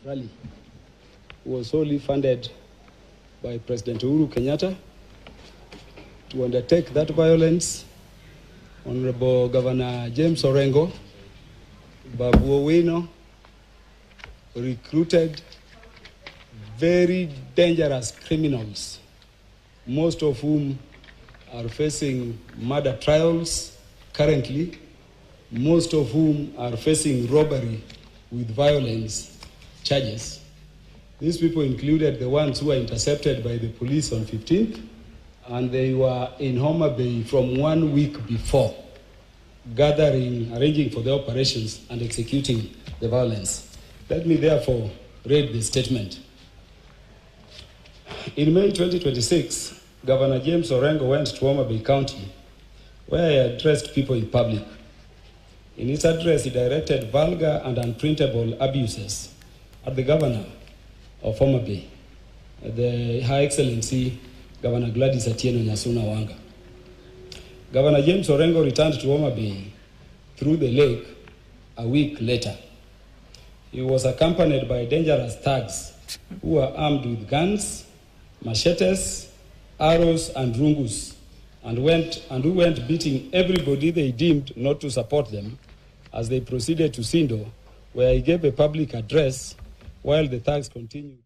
rally was solely funded by President Uhuru Kenyatta to undertake that violence. Honorable Governor James Orengo, Babu Owino recruited very dangerous criminals, most of whom are facing murder trials currently, most of whom are facing robbery with violence charges. These people included the ones who were intercepted by the police on 15th, and they were in Homa Bay from 1 week before, gathering, arranging for the operations and executing the violence. Let me therefore read the statement. In May 2026, Governor James Orengo went to Homa Bay County, where he addressed people in public. In his address, he directed vulgar and unprintable abuses at the governor of Homa Bay, the High Excellency Governor Gladys Atieno Nyasuna Wanga. Governor James Orengo returned to Homa Bay through the lake a week later. He was accompanied by dangerous thugs who were armed with guns, machetes, arrows, and rungus, and who went beating everybody they deemed not to support them as they proceeded to Sindo, where he gave a public address while the thugs continued.